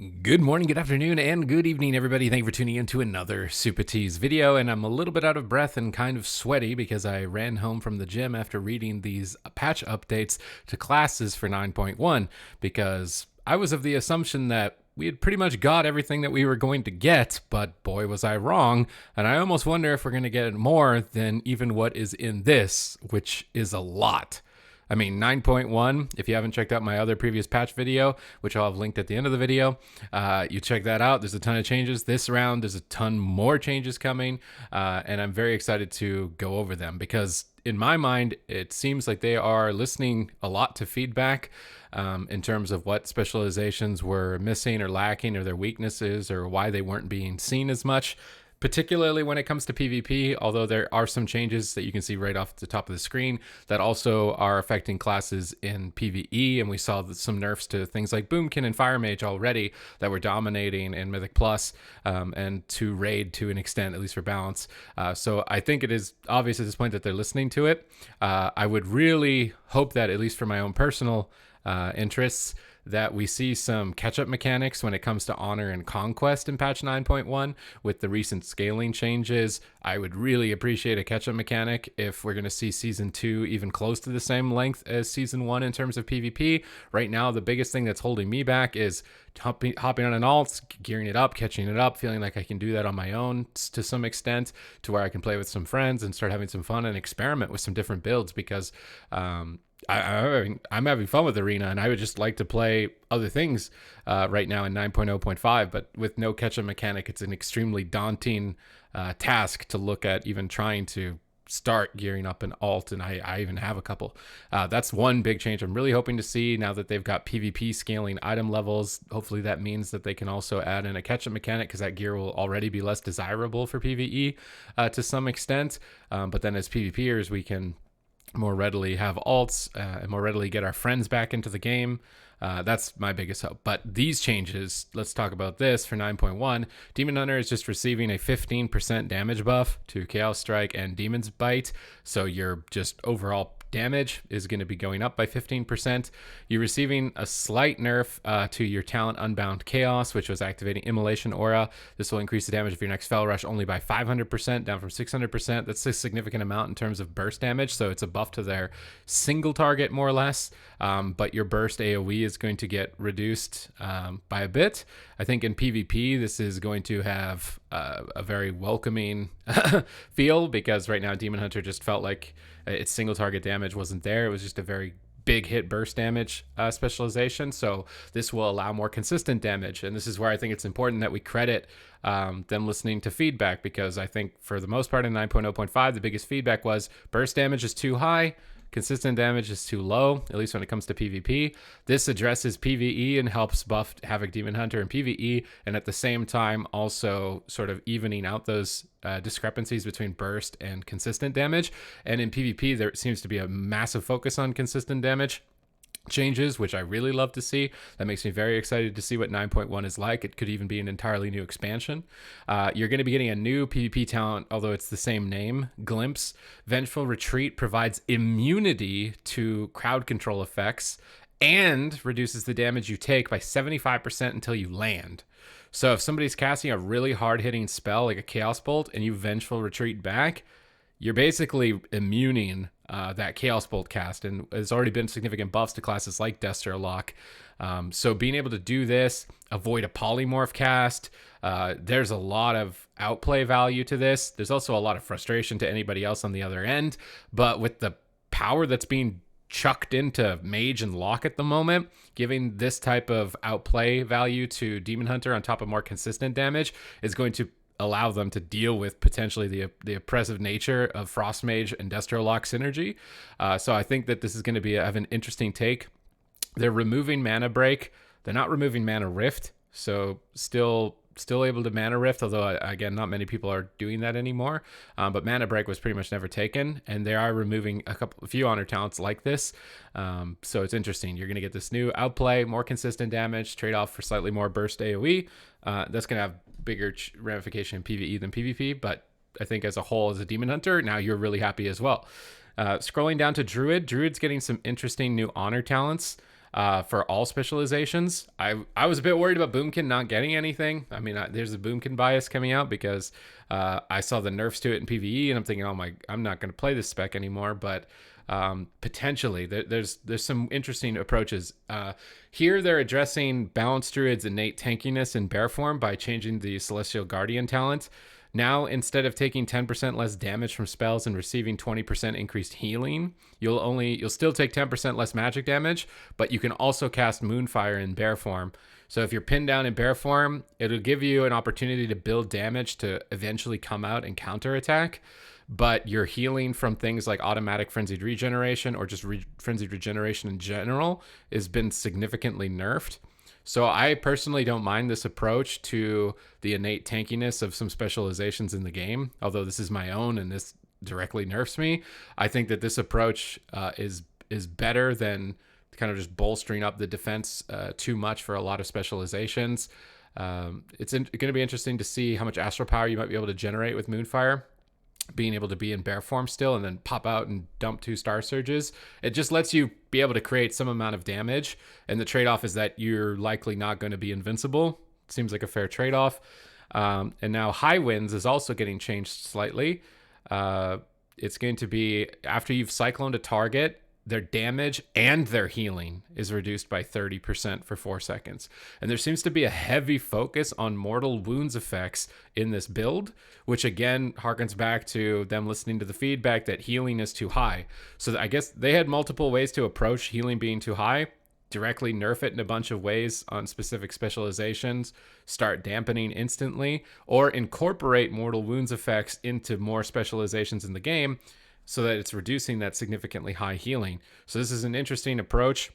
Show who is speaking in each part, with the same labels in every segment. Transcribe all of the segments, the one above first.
Speaker 1: Good morning, good afternoon, and good evening, everybody. Thank you for tuning in to another Supatease video. And I'm a little bit out of breath and kind of sweaty because I ran home from the gym after reading these patch updates to classes for 9.1 because I was of the assumption that we had pretty much got everything that we were going to get, but boy, was I wrong. And I almost wonder if we're going to get more than even what is in this, which is a lot. I mean, 9.1, if you haven't checked out my other previous patch video, which I'll have linked at the end of the video, you check that out. There's a ton of changes. This round, there's a ton more changes coming, and I'm very excited to go over them because in my mind, it seems like they are listening a lot to feedback in terms of what specializations were missing or lacking or their weaknesses or why they weren't being seen as much. Particularly when it comes to PvP, although there are some changes that you can see right off the top of the screen that also are affecting classes in PvE, and we saw some nerfs to things like Boomkin and Fire Mage already that were dominating in Mythic Plus and to Raid to an extent, at least for balance. So I think it is obvious at this point that they're listening to it. I would really hope that, at least for my own personal interests, that we see some catch-up mechanics when it comes to Honor and Conquest in patch 9.1 with the recent scaling changes. I would really appreciate a catch-up mechanic if we're going to see Season 2 even close to the same length as Season 1 in terms of PvP. Right now, the biggest thing that's holding me back is hopping on an alt, gearing it up, catching it up, feeling like I can do that on my own to some extent, to where I can play with some friends and start having some fun and experiment with some different builds because I'm having fun with Arena, and I would just like to play other things right now in 9.0.5, but with no catch-up mechanic, it's an extremely daunting task to look at even trying to start gearing up an alt, and I even have a couple. That's one big change I'm really hoping to see now that they've got PvP scaling item levels. Hopefully that means that they can also add in a catch-up mechanic because that gear will already be less desirable for PvE to some extent. But then as PvPers, we can more readily have alts and more readily get our friends back into the game. That's my biggest hope. But these changes, let's talk about this for 9.1. Demon Hunter is just receiving a 15% damage buff to Chaos Strike and Demon's Bite. So your just overall damage is going to be going up by 15%. You're receiving a slight nerf to your talent Unbound Chaos, which was activating Immolation Aura. This will increase the damage of your next Fel Rush only by 500%, down from 600%. That's a significant amount in terms of burst damage, so it's a buff to their single target, more or less. But your burst AoE is going to get reduced by a bit. I think in PvP, this is going to have a very welcoming feel because right now Demon Hunter just felt like its single target damage wasn't there. It was just a very big hit burst damage specialization. So this will allow more consistent damage. And this is where I think it's important that we credit them listening to feedback, because I think for the most part in 9.0.5, the biggest feedback was burst damage is too high, consistent damage is too low, at least when it comes to PvP. This addresses PvE and helps buff Havoc Demon Hunter in PvE, and at the same time also sort of evening out those discrepancies between burst and consistent damage. And in PvP, there seems to be a massive focus on consistent damage changes, which I really love to see. That makes me very excited to see what 9.1 is like. It could even be an entirely new expansion. You're going to be getting a new PvP talent, although it's the same name, Glimpse. Vengeful Retreat provides immunity to crowd control effects and reduces the damage you take by 75% until you land. So if somebody's casting a really hard-hitting spell like a Chaos Bolt and you Vengeful Retreat back, you're basically immuning that Chaos Bolt cast, and there's already been significant buffs to classes like Destro Lock. So being able to do this, avoid a polymorph cast, there's a lot of outplay value to this. There's also a lot of frustration to anybody else on the other end, but with the power that's being chucked into Mage and Lock at the moment, giving this type of outplay value to Demon Hunter on top of more consistent damage is going to allow them to deal with potentially the oppressive nature of Frost Mage and Destro Lock synergy. So I think that this is going to have an interesting take. They're removing Mana Break. They're not removing Mana Rift. So still able to Mana Rift, although again, not many people are doing that anymore. But Mana Break was pretty much never taken, and they are removing a few honor talents like this. So it's interesting. You're going to get this new outplay, more consistent damage, trade off for slightly more burst AoE. That's going to have bigger ramification in PvE than PvP, but I think as a whole, as a Demon Hunter, now you're really happy as well. Scrolling down to Druid's getting some interesting new honor talents. for all specializations. I was a bit worried about Boomkin not getting anything. I mean, there's a Boomkin bias coming out because I saw the nerfs to it in PvE, and I'm thinking, oh my, I'm not going to play this spec anymore. But potentially, there's some interesting approaches. Here, they're addressing Balanced Druid's innate tankiness in bear form by changing the Celestial Guardian talent. Now, instead of taking 10% less damage from spells and receiving 20% increased healing, you'll still take 10% less magic damage, but you can also cast Moonfire in bear form. So if you're pinned down in bear form, it'll give you an opportunity to build damage to eventually come out and counterattack. But your healing from things like automatic frenzied regeneration or just frenzied regeneration in general has been significantly nerfed. So I personally don't mind this approach to the innate tankiness of some specializations in the game, although this is my own and this directly nerfs me. I think that this approach is better than kind of just bolstering up the defense too much for a lot of specializations. It's going to be interesting to see how much astral power you might be able to generate with Moonfire, being able to be in bear form still and then pop out and dump 2 star surges. It just lets you be able to create some amount of damage, and the trade-off is that you're likely not going to be invincible. Seems like a fair trade-off. And now High Winds is also getting changed slightly. It's going to be after you've cycloned a target, their damage and their healing is reduced by 30% for 4 seconds. And there seems to be a heavy focus on mortal wounds effects in this build, which again harkens back to them listening to the feedback that healing is too high. So I guess they had multiple ways to approach healing being too high. Directly nerf it in a bunch of ways on specific specializations, start dampening instantly, or incorporate mortal wounds effects into more specializations in the game, so that it's reducing that significantly high healing. So this is an interesting approach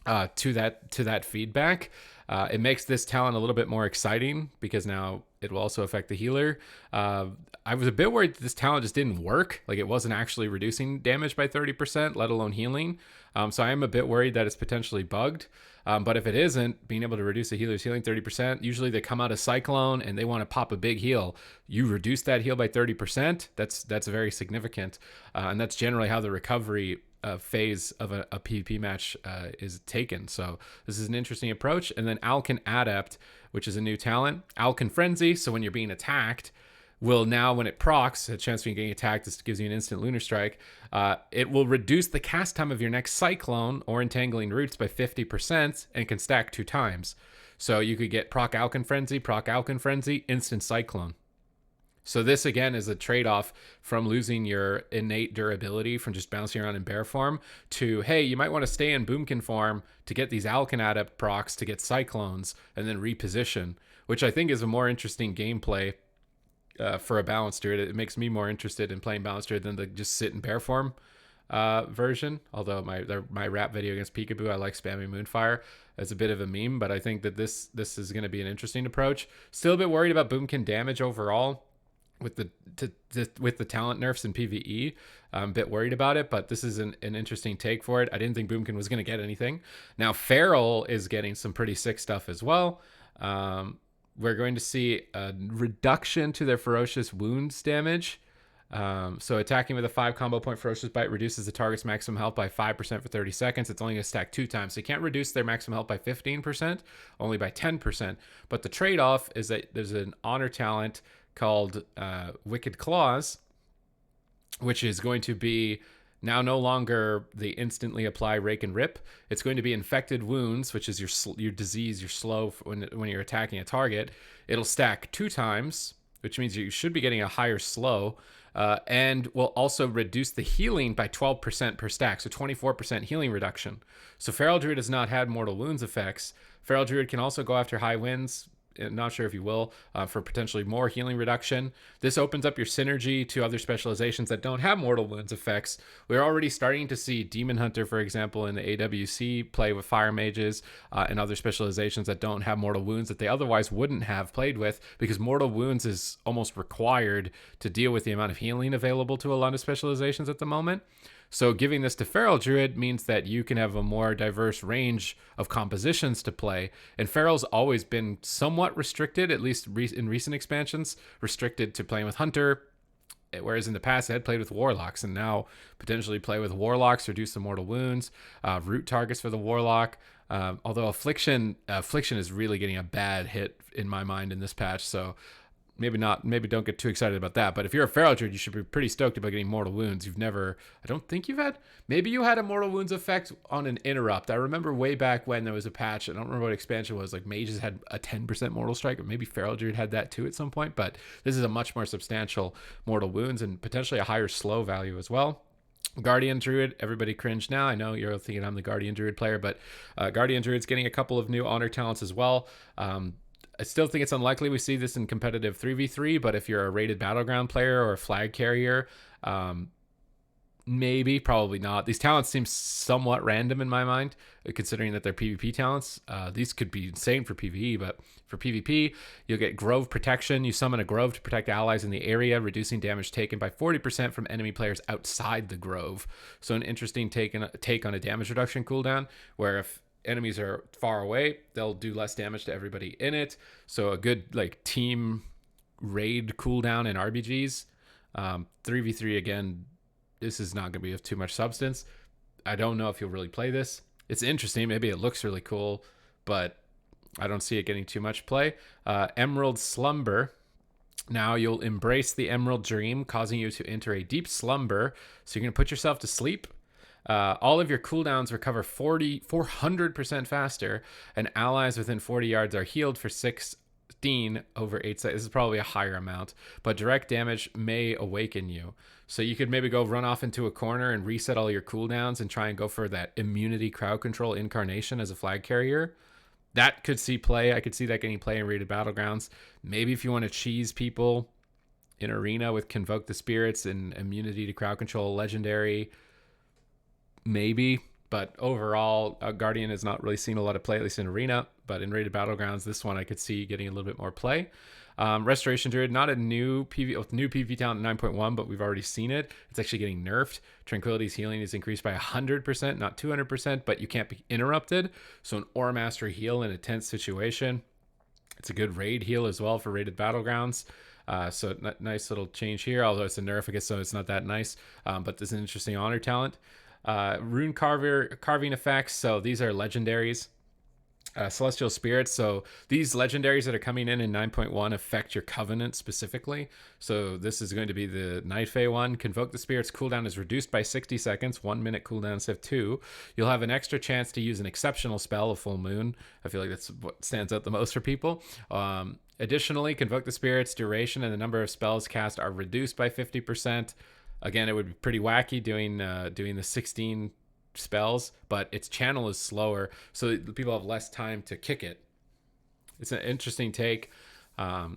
Speaker 1: to that feedback. It makes this talent a little bit more exciting because now it will also affect the healer. I was a bit worried that this talent just didn't work. Like it wasn't actually reducing damage by 30%, let alone healing. So I am a bit worried that it's potentially bugged. But if it isn't, being able to reduce a healer's healing 30%, usually they come out of Cyclone and they want to pop a big heal. You reduce that heal by 30%, that's very significant. And that's generally how the recovery phase of a PvP match is taken. So this is an interesting approach. And then Alkyn Adept, which is a new talent. Alkyn Frenzy, so when you're being attacked, will now, when it procs, a chance when you're getting attacked, this gives you an instant Lunar Strike, it will reduce the cast time of your next Cyclone or Entangling Roots by 50% and can stack 2 times. So you could get proc Alkyn Frenzy, instant Cyclone. So this, again, is a trade-off from losing your innate durability from just bouncing around in bear form to, hey, you might want to stay in Boomkin form to get these Alkyn Adept procs to get Cyclones and then reposition, which I think is a more interesting gameplay for a Balanced Druid. It makes me more interested in playing Balanced Druid than the just sit in bear form version. Although my rap video against Peekaboo, I like spamming Moonfire as a bit of a meme, but I think that this is going to be an interesting approach. Still a bit worried about Boomkin damage overall. With the talent nerfs in PvE, I'm a bit worried about it, but this is an interesting take for it. I didn't think Boomkin was going to get anything. Now Farrell is getting some pretty sick stuff as well. We're going to see a reduction to their Ferocious Wounds damage. So attacking with a 5 combo point Ferocious Bite reduces the target's maximum health by 5% for 30 seconds. It's only going to stack 2 times. So you can't reduce their maximum health by 15%, only by 10%. But the trade-off is that there's an honor talent called Wicked Claws, which is going to be now no longer the instantly apply Rake and Rip. It's going to be Infected Wounds, which is your disease, your slow when you're attacking a target. It'll stack 2 times, which means you should be getting a higher slow, and will also reduce the healing by 12% per stack, so 24% healing reduction. So Feral Druid has not had Mortal Wounds effects. Feral Druid can also go after High Winds. Not sure if you will, for potentially more healing reduction. This opens up your synergy to other specializations that don't have Mortal Wounds effects. We're already starting to see Demon Hunter, for example, in the AWC play with Fire Mages and other specializations that don't have Mortal Wounds that they otherwise wouldn't have played with, because Mortal Wounds is almost required to deal with the amount of healing available to a lot of specializations at the moment. So giving this to Feral Druid means that you can have a more diverse range of compositions to play. And Feral's always been somewhat restricted, at least in recent expansions, restricted to playing with Hunter whereas in the past it had played with Warlocks, and now potentially play with Warlocks, reduce the mortal wounds, root targets for the Warlock. Although Affliction is really getting a bad hit in my mind in this patch, so maybe don't get too excited about that. But if you're a Farrell Druid, you should be pretty stoked about getting mortal wounds. I don't think you've had, maybe you had a mortal wounds effect on an interrupt. I remember way back when there was a patch, I don't remember what expansion it was, like mages had a 10% mortal strike, or maybe Farrell Druid had that too at some point, but this is a much more substantial mortal wounds and potentially a higher slow value as well. Guardian Druid, everybody cringe now. I know you're thinking I'm the Guardian Druid player, but Guardian Druid's getting a couple of new honor talents as well. I still think it's unlikely we see this in competitive 3v3, but if you're a rated battleground player or a flag carrier, maybe, probably not. These talents seem somewhat random in my mind, considering that they're PvP talents. These could be insane for PvE, but for PvP, you'll get Grove Protection. You summon a Grove to protect allies in the area, reducing damage taken by 40% from enemy players outside the Grove. So an interesting take on a damage reduction cooldown, where if enemies are far away, they'll do less damage to everybody in it. So a good like team raid cooldown in RBGs. 3v3 again, this is not going to be of too much substance. I don't know if you'll really play this. It's interesting, maybe it looks really cool, but I don't see it getting too much play. Emerald Slumber. Now you'll embrace the Emerald Dream, causing you to enter a deep slumber, so you're going to put yourself to sleep. All of your cooldowns recover 400% faster, and allies within 40 yards are healed for 16 over 8 seconds. This is probably a higher amount, but direct damage may awaken you. So you could maybe go run off into a corner and reset all your cooldowns and try and go for that immunity crowd control incarnation as a flag carrier. That could see play. I could see that getting play in rated battlegrounds. Maybe if you want to cheese people in arena with Convoke the Spirits and immunity to crowd control legendary, maybe, but overall, Guardian has not really seen a lot of play, at least in arena, but in rated battlegrounds, this one I could see getting a little bit more play. Restoration Druid, not a new PvP talent in 9.1, but we've already seen it. It's actually getting nerfed. Tranquility's healing is increased by 100%, not 200%, but you can't be interrupted. So an Aura Master heal in a tense situation. It's a good raid heal as well for rated battlegrounds. So nice little change here, although it's a nerf, I guess, so it's not that nice. But this is an interesting honor talent. Rune carving effects. So these are legendaries. Celestial Spirits. So these legendaries that are coming in 9.1 affect your Covenant specifically. So this is going to be the Night Fae one. Convoke the Spirits cooldown is reduced by 60 seconds. 1 minute cooldown instead of 2. You'll have an extra chance to use an exceptional spell, a full moon. I feel like that's what stands out the most for people. Additionally, Convoke the Spirits duration and the number of spells cast are reduced by 50%. Again, it would be pretty wacky doing the 16 spells, but its channel is slower, so people have less time to kick it. It's an interesting take,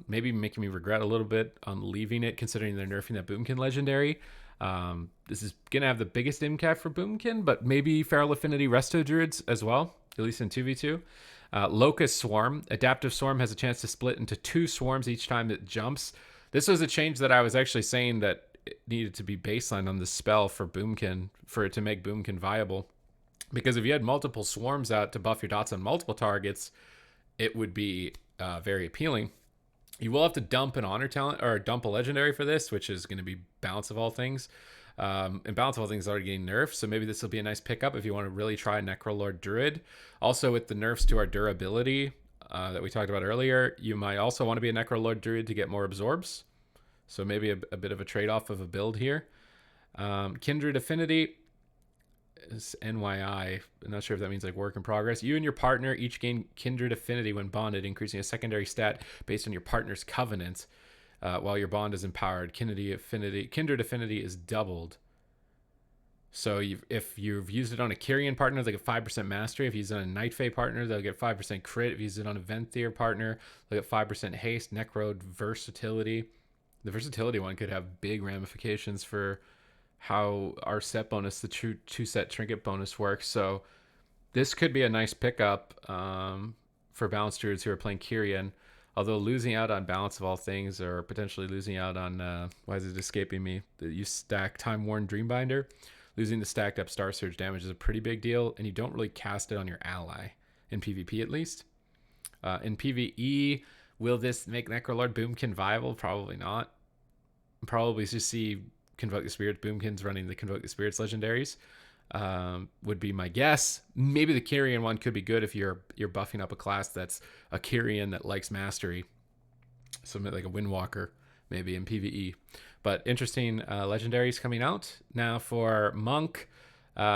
Speaker 1: maybe making me regret a little bit on leaving it, considering they're nerfing that Boomkin legendary. This is gonna have the biggest impact for Boomkin, but maybe Feral Affinity Resto Druids as well, at least in 2v2. Locust Swarm. Adaptive Swarm has a chance to split into 2 swarms each time it jumps. This was a change that I was actually saying that it needed to be baseline on the spell for Boomkin, for it to make Boomkin viable. Because if you had multiple swarms out to buff your dots on multiple targets, it would be very appealing. You will have to dump an honor talent or dump a legendary for this, which is going to be Balance of All Things. And Balance of All Things is already getting nerfed, so maybe this will be a nice pickup if you want to really try Necrolord Druid. Also, with the nerfs to our durability that we talked about earlier, you might also want to be a Necrolord Druid to get more absorbs. So maybe a bit of a trade-off of a build here. Kindred Affinity is NYI. I'm not sure if that means like work in progress. You and your partner each gain Kindred Affinity when bonded, increasing a secondary stat based on your partner's covenant while your bond is empowered. Kindred Affinity is doubled. So if you've used it on a Kyrian partner, they get 5% mastery. If you use it on a Night Fae partner, they'll get 5% crit. If you use it on a Venthyr partner, they'll get 5% haste. Necrode Versatility. The versatility one could have big ramifications for how our set bonus, the two set trinket bonus, works. So this could be a nice pickup for balanced druids who are playing Kyrian. Although losing out on Balance of All Things, or potentially losing out on, why is it escaping me? You stack Time Worn Dreambinder. Losing the stacked up Star Surge damage is a pretty big deal, and you don't really cast it on your ally, in PvP at least. In PvE, will this make Necrolord Boomkin viable? Probably not. probably just see Convoke the Spirits Boomkins running the Convoke the Spirits legendaries. Would be my guess. Maybe the Kyrian one could be good if you're buffing up a class that's a Kyrian that likes mastery. Something like a Windwalker, maybe in PvE. But interesting legendaries coming out. Now for Monk,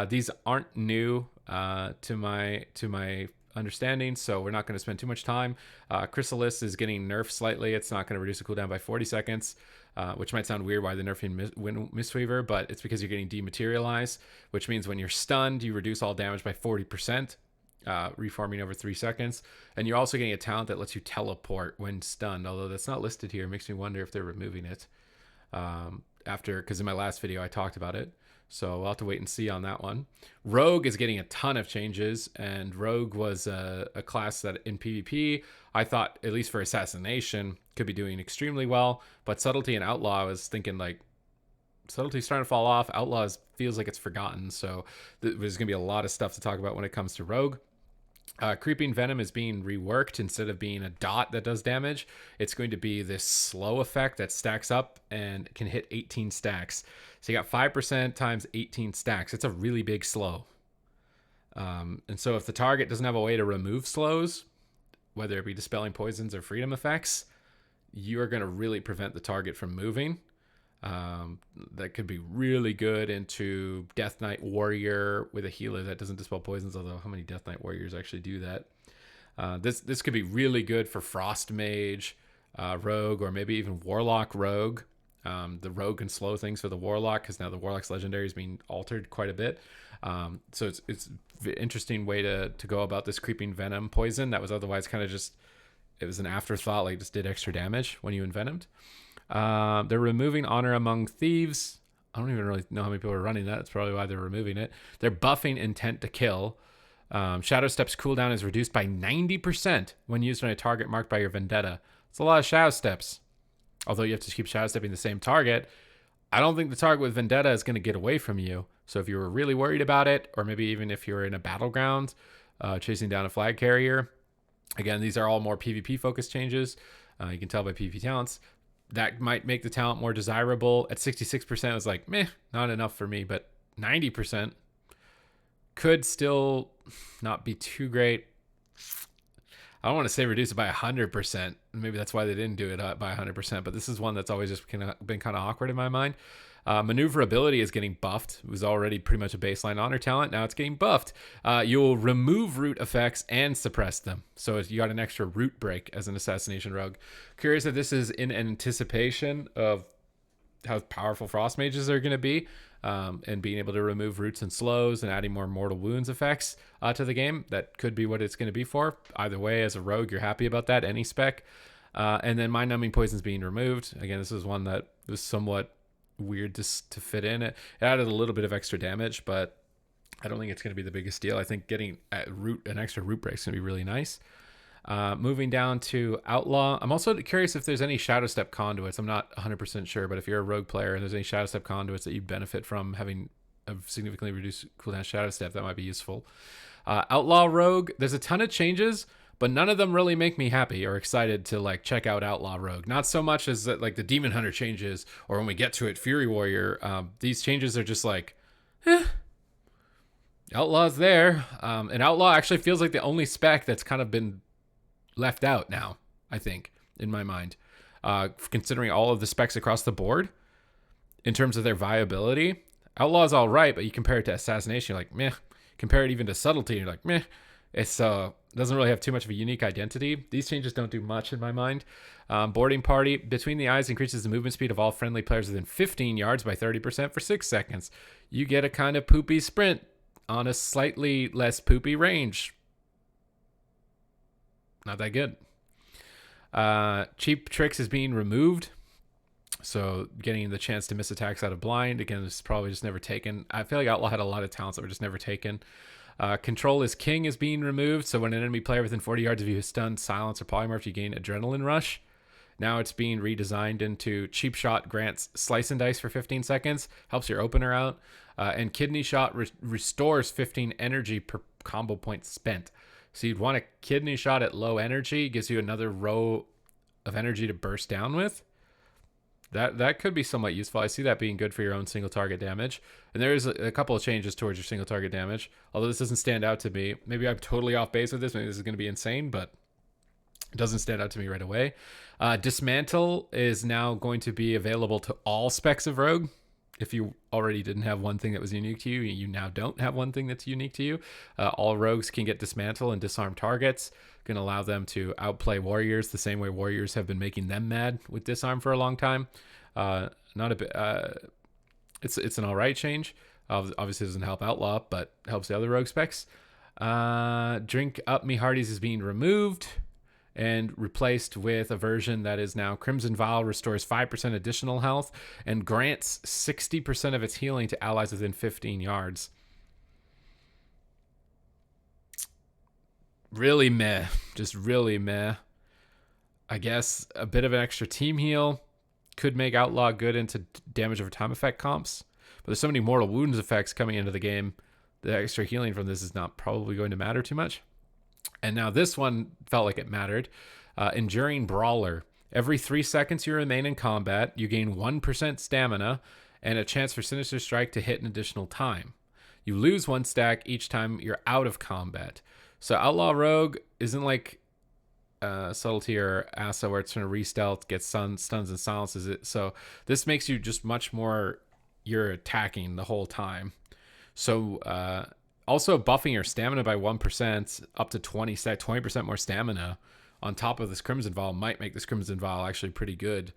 Speaker 1: these aren't new to my understanding, so we're not going to spend too much time. Chrysalis is getting nerfed slightly. It's not going to reduce the cooldown by 40 seconds, which might sound weird why they're nerfing Mistweaver, but it's because you're getting dematerialized, which means when you're stunned, you reduce all damage by 40%, reforming over 3 seconds. And you're also getting a talent that lets you teleport when stunned, although that's not listed here. It makes me wonder if they're removing it because in my last video I talked about it. So we'll have to wait and see on that one. Rogue is getting a ton of changes, and Rogue was a class that in PvP, I thought, at least for assassination, could be doing extremely well. But Subtlety and Outlaw, I was thinking, like, Subtlety's starting to fall off. Outlaw feels like it's forgotten. So there's going to be a lot of stuff to talk about when it comes to Rogue. Creeping Venom is being reworked. Instead of being a dot that does damage, it's going to be this slow effect that stacks up and can hit 18 stacks. So you got 5% times 18 stacks. It's a really big slow. And so if the target doesn't have a way to remove slows, whether it be dispelling poisons or freedom effects, you're going to really prevent the target from moving. That could be really good into Death Knight Warrior with a healer that doesn't dispel poisons, although how many Death Knight Warriors actually do that? This could be really good for Frost Mage, Rogue, or maybe even Warlock Rogue. The Rogue can slow things for the Warlock because now the Warlock's legendary is being altered quite a bit. So it's an interesting way to go about this Creeping Venom poison that was otherwise kind of just, it was an afterthought, like just did extra damage when you envenomed. They're removing Honor Among Thieves. I don't even really know how many people are running that. That's probably why they're removing it. They're buffing Intent to Kill. Shadow Step's cooldown is reduced by 90% when used on a target marked by your Vendetta. It's a lot of Shadow Steps. Although you have to keep Shadow Stepping the same target, I don't think the target with Vendetta is going to get away from you. So if you were really worried about it, or maybe even if you're in a battleground chasing down a flag carrier, again, these are all more PvP focused changes. You can tell by PvP talents. That might make the talent more desirable. At 66%, it was like, meh, not enough for me. But 90% could still not be too great. I don't want to say reduce it by 100%. Maybe that's why they didn't do it by 100%. But this is one that's always just been kind of awkward in my mind. Maneuverability is getting buffed. It was already pretty much a baseline honor talent. Now it's getting buffed. You'll remove root effects and suppress them. So you got an extra root break as an assassination rogue. Curious if this is in anticipation of how powerful frost mages are going to be, and being able to remove roots and slows and adding more mortal wounds effects to the game. That could be what it's going to be for. Either way, as a rogue, you're happy about that, any spec. And then mind numbing poisons being removed. Again, this is one that was somewhat weird to fit in. It added a little bit of extra damage, but I don't think it's going to be the biggest deal. I think getting an extra root break is going to be really nice. Moving down to Outlaw, I'm also curious if there's any Shadow Step conduits. I'm not 100% sure, but if you're a rogue player and there's any Shadow Step conduits that you benefit from having a significantly reduced cooldown Shadow Step, that might be useful. Outlaw Rogue, there's a ton of changes, but none of them really make me happy or excited to like check out Outlaw Rogue. Not so much as that, like the Demon Hunter changes, or when we get to it, Fury Warrior. These changes are just like, Outlaw's there. And Outlaw actually feels like the only spec that's kind of been left out now, I think, in my mind. Considering all of the specs across the board, in terms of their viability, Outlaw's all right, but you compare it to Assassination, you're like, meh. Compare it even to Subtlety, you're like, meh. It's doesn't really have too much of a unique identity. These changes don't do much in my mind. Boarding Party, Between the Eyes increases the movement speed of all friendly players within 15 yards by 30% for 6 seconds. You get a kind of poopy sprint on a slightly less poopy range. Not that good. Cheap Tricks is being removed. So getting the chance to miss attacks out of blind. Again, this is probably just never taken. I feel like Outlaw had a lot of talents that were just never taken. Control is King is being removed. So when an enemy player within 40 yards of you is stunned, silence, or polymorph, you gain Adrenaline Rush. Now it's being redesigned into Cheap Shot grants Slice and Dice for 15 seconds. Helps your opener out. And Kidney Shot restores 15 energy per combo point spent. So you'd want a Kidney Shot at low energy. Gives you another row of energy to burst down with. That could be somewhat useful. I see that being good for your own single target damage. And there is a couple of changes towards your single target damage. Although this doesn't stand out to me. Maybe I'm totally off base with this. Maybe this is going to be insane, but it doesn't stand out to me right away. Dismantle is now going to be available to all specs of Rogue. If you already didn't have one thing that was unique to you, you now don't have one thing that's unique to you. All rogues can get dismantle and disarm targets. Going to allow them to outplay warriors the same way warriors have been making them mad with disarm for a long time. Not a bit. It's an all right change. Obviously, it doesn't help Outlaw, but helps the other rogue specs. Drink Up Me Hearties is being removed and replaced with a version that is now Crimson Vial restores 5% additional health and grants 60% of its healing to allies within 15 yards. Really meh. Just really meh. I guess a bit of an extra team heal could make Outlaw good into damage over time effect comps. But there's so many mortal wounds effects coming into the game. The extra healing from this is not probably going to matter too much. And now this one felt like it mattered. Enduring Brawler. Every 3 seconds you remain in combat, you gain 1% stamina and a chance for Sinister Strike to hit an additional time. You lose 1 stack each time you're out of combat. So Outlaw Rogue isn't like Subtlety or Asa where it's trying to re-stealth, get stuns and silences it. So this makes you just much more, you're attacking the whole time. So also buffing your stamina by 1% up to 20% more stamina on top of this Crimson Vial might make this Crimson Vial actually pretty good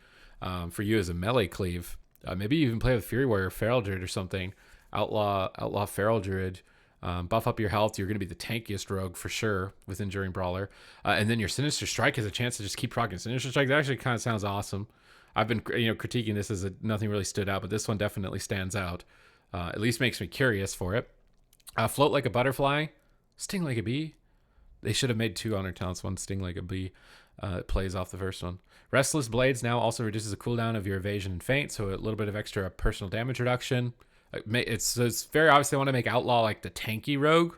Speaker 1: for you as a melee cleave. Maybe you even play with Fury Warrior, Farrell Druid or something. Outlaw Farrell Druid. Buff up your health. You're going to be the tankiest rogue for sure with Enduring Brawler. And then your Sinister Strike has a chance to just keep rocking Sinister Strike. That actually kind of sounds awesome. I've been critiquing this as nothing really stood out, but this one definitely stands out. At least makes me curious for it. Float Like a Butterfly, Sting Like a Bee. They should have made 2 honor talents. One Sting Like a Bee. It plays off the first one. Restless Blades now also reduces the cooldown of your evasion and feint, so a little bit of extra personal damage reduction. It's very obvious they want to make Outlaw like the tanky rogue.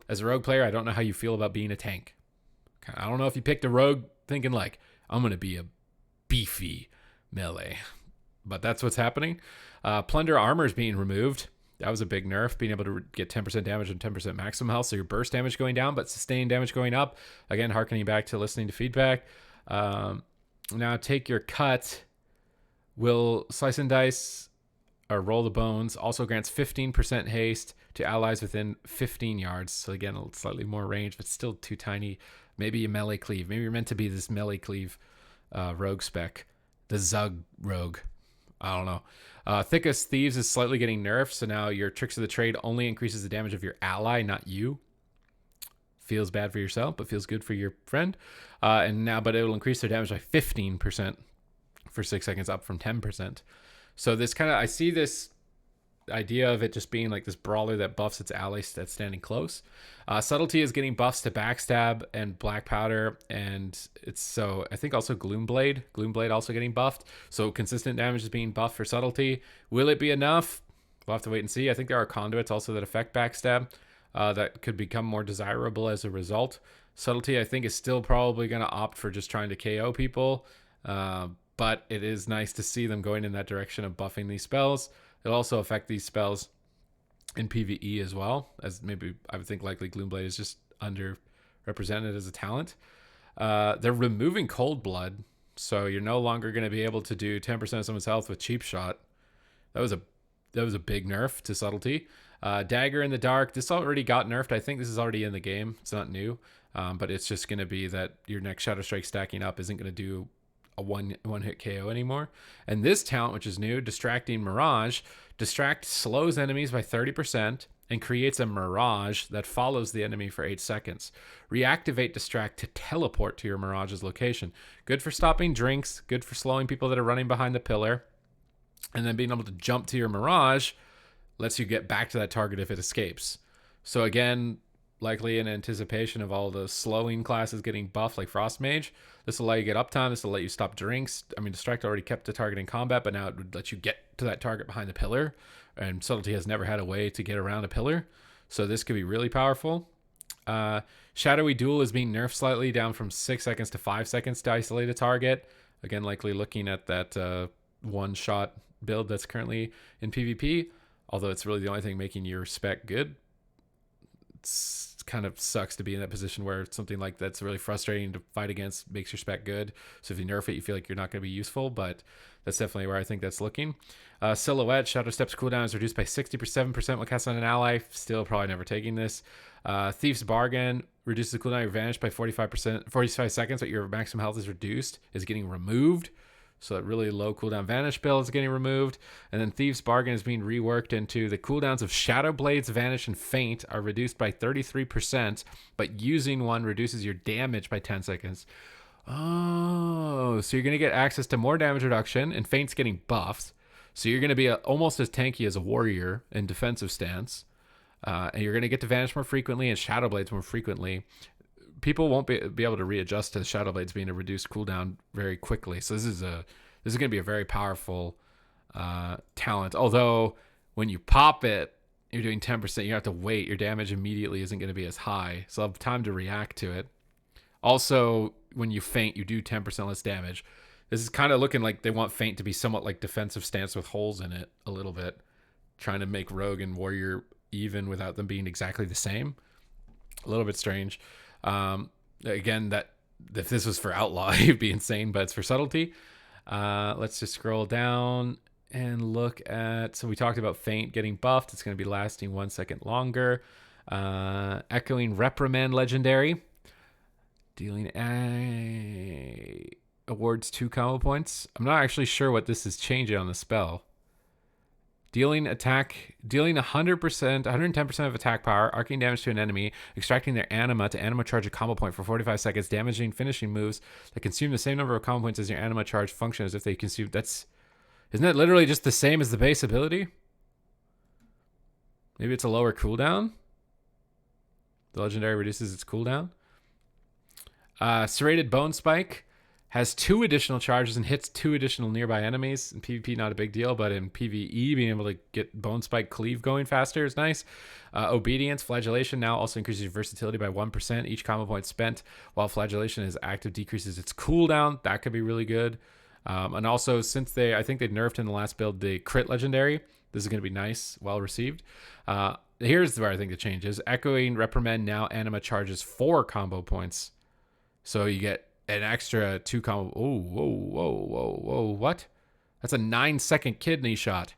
Speaker 1: As a rogue player, I don't know how you feel about being a tank. I don't know if you picked a rogue thinking like, I'm going to be a beefy melee. But that's what's happening. Plunder Armor is being removed. That was a big nerf, being able to get 10% damage and 10% maximum health. So your burst damage going down, but sustained damage going up. Again, harkening back to listening to feedback. Now take your cut. Will Slice and Dice or Roll the Bones also grants 15% haste to allies within 15 yards. So again, a slightly more range, but still too tiny. Maybe a melee cleave. Maybe you're meant to be this melee cleave rogue spec. The Zug rogue. I don't know. Thickest Thieves is slightly getting nerfed, so now your Tricks of the Trade only increases the damage of your ally, not you. Feels bad for yourself, but feels good for your friend. But it will increase their damage by 15% for 6 seconds, up from 10%. So this I see this idea of it just being like this brawler that buffs its allies that's standing close. Subtlety is getting buffs to backstab and black powder, and I think also Gloomblade also getting buffed. So consistent damage is being buffed for Subtlety. Will it be enough? We'll have to wait and see. I think there are conduits also that affect backstab that could become more desirable as a result. Subtlety, I think, is still probably going to opt for just trying to KO people, but it is nice to see them going in that direction of buffing these spells. It'll also affect these spells in PvE as well, as maybe I would think likely Gloomblade is just underrepresented as a talent. They're removing Cold Blood, so you're no longer going to be able to do 10% of someone's health with Cheap Shot. That was a big nerf to Subtlety. Dagger in the Dark, this already got nerfed. I think this is already in the game. It's not new, but it's just going to be that your next Shadow Strike stacking up isn't going to do a one-hit KO anymore. And this talent, which is new, Distracting Mirage, Distract slows enemies by 30% and creates a mirage that follows the enemy for 8 seconds. Reactivate Distract to teleport to your Mirage's location. Good for stopping drinks, good for slowing people that are running behind the pillar. And then being able to jump to your Mirage lets you get back to that target if it escapes. So again, likely in anticipation of all the slowing classes getting buffed like Frost Mage, this will allow you to get uptime. This will let you stop drinks. I mean, Distract already kept the target in combat, but now it would let you get to that target behind the pillar. And Subtlety has never had a way to get around a pillar. So this could be really powerful. Shadowy Duel is being nerfed slightly, down from 6 seconds to 5 seconds to isolate a target. Again, likely looking at that one-shot build that's currently in PvP, although it's really the only thing making your spec good. It's kind of sucks to be in that position where something like that's really frustrating to fight against makes your spec good. So if you nerf it, you feel like you're not going to be useful, but that's definitely where I think that's looking. Silhouette, Shadow Step's cooldown is reduced by 67% when cast on an ally. Still probably never taking this. Thief's Bargain reduces the cooldown of your Vanish by 45 seconds, but your maximum health is reduced, is getting removed. So that really low cooldown Vanish build is getting removed. And then Thieves Bargain is being reworked into the cooldowns of Shadow Blades, Vanish, and Feint are reduced by 33%, but using one reduces your damage by 10 seconds. Oh, so you're going to get access to more damage reduction, and Feint's getting buffs. So you're going to be almost as tanky as a warrior in defensive stance. And you're going to get to Vanish more frequently and Shadow Blades more frequently. People won't be able to readjust to Shadow Blades being a reduced cooldown very quickly. So this is going to be a very powerful talent. Although when you pop it, you're doing 10%. You have to wait. Your damage immediately isn't going to be as high, so I'll have time to react to it. Also, when you feint, you do 10% less damage. This is kind of looking like they want feint to be somewhat like defensive stance with holes in it a little bit, trying to make rogue and warrior even without them being exactly the same. A little bit strange. Again, that if this was for Outlaw, it'd be insane, but it's for Subtlety. Let's just scroll down and look at, so we talked about Feint getting buffed. It's going to be lasting 1 second longer. Echoing Reprimand legendary. Dealing awards 2 combo points. I'm not actually sure what this is changing on the spell. Dealing 110% of attack power, arcing damage to an enemy, extracting their anima to anima charge a combo point for 45 seconds, damaging finishing moves that consume the same number of combo points as your anima charge function as if they consume. Isn't that literally just the same as the base ability? Maybe it's a lower cooldown? The legendary reduces its cooldown. Serrated Bone Spike has 2 additional charges and hits 2 additional nearby enemies. In PvP, not a big deal, but in PvE, being able to get Bone Spike cleave going faster is nice. Obedience, Flagellation now also increases your versatility by 1%. Each combo point spent while Flagellation is active decreases its cooldown. That could be really good. And also, since I think they nerfed in the last build the crit legendary, this is going to be nice, well received. Here's where I think the change is. Echoing Reprimand now anima charges 4 combo points. So you get an extra 2 combo. Oh, whoa. What? That's a 9-second kidney shot.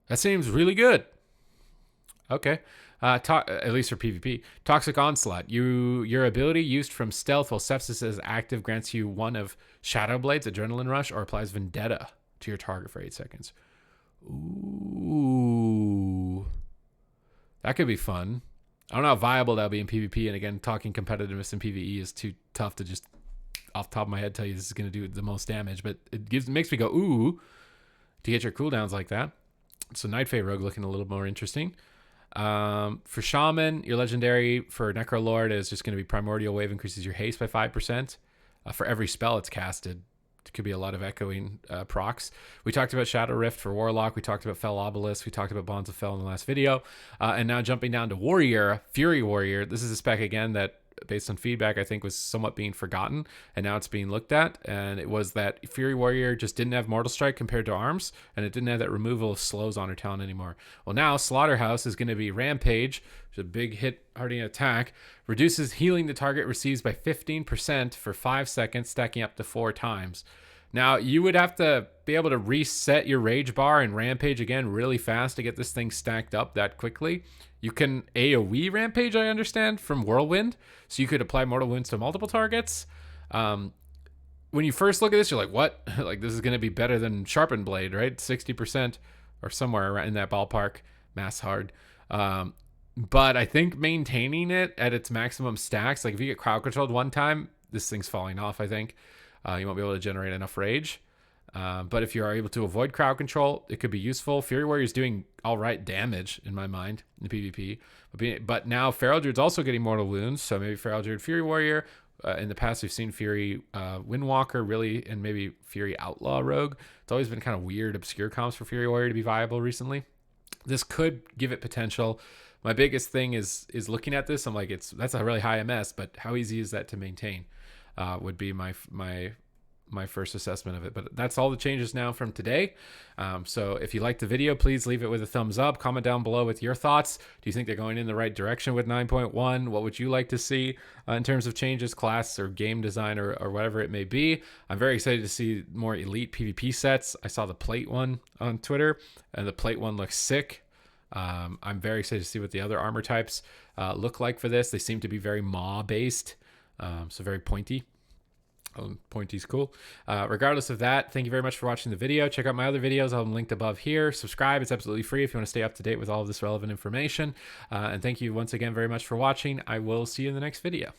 Speaker 1: That seems really good. Okay. At least for PvP. Toxic Onslaught. Your ability used from stealth while Sepsis is active grants you 1 of Shadow Blades, Adrenaline Rush, or applies Vendetta to your target for 8 seconds. Ooh. That could be fun. I don't know how viable that'll be in PvP, and again, talking competitiveness in PvE is too tough to just off the top of my head tell you this is going to do the most damage, but it makes me go, ooh, to get your cooldowns like that. So Night Fae Rogue looking a little more interesting. For Shaman, your legendary for Necrolord is just going to be Primordial Wave, increases your haste by 5%. For every spell it's casted. It could be a lot of echoing procs. We talked about Shadow Rift for Warlock. We talked about Fell Obelisk. We talked about Bonds of Fell in the last video. And now jumping down to Warrior, Fury Warrior. This is a spec, again, that based on feedback, I think was somewhat being forgotten. And now it's being looked at. And it was that Fury Warrior just didn't have Mortal Strike compared to Arms. And it didn't have that removal of slows on her talent anymore. Well, now Slaughterhouse is going to be Rampage, which is a big hit hardy attack. Reduces healing the target receives by 15% for 5 seconds, stacking up to 4 times. Now, you would have to be able to reset your Rage Bar and Rampage again really fast to get this thing stacked up that quickly. You can AoE Rampage, I understand, from Whirlwind. So you could apply Mortal Wounds to multiple targets. When you first look at this, you're like, what? Like, this is going to be better than Sharpened Blade, right? 60% or somewhere around in that ballpark. Mass hard. But I think maintaining it at its maximum stacks, like if you get crowd controlled one time, this thing's falling off, I think. You won't be able to generate enough rage. But if you are able to avoid crowd control, it could be useful. Fury Warrior is doing all right damage, in my mind, in PvP. But now Farrell Druid's also getting Mortal Wounds, so maybe Farrell Druid, Fury Warrior. In the past, we've seen Fury Windwalker, really, and maybe Fury Outlaw Rogue. It's always been kind of weird, obscure comps for Fury Warrior to be viable recently. This could give it potential, my biggest thing is looking at this. I'm like, that's a really high MS, but how easy is that to maintain? Would be my first assessment of it. But that's all the changes now from today. So if you liked the video, please leave it with a thumbs up. Comment down below with your thoughts. Do you think they're going in the right direction with 9.1? What would you like to see in terms of changes, class or game design or whatever it may be? I'm very excited to see more elite PvP sets. I saw the plate one on Twitter, and the plate one looks sick. I'm very excited to see what the other armor types look like for this. They seem to be very maw based, so very pointy. Pointy's cool. Regardless of that, thank you very much for watching the video. Check out my other videos. I'll have them linked above here. Subscribe. It's absolutely free if you want to stay up to date with all of this relevant information. And thank you once again very much for watching. I will see you in the next video.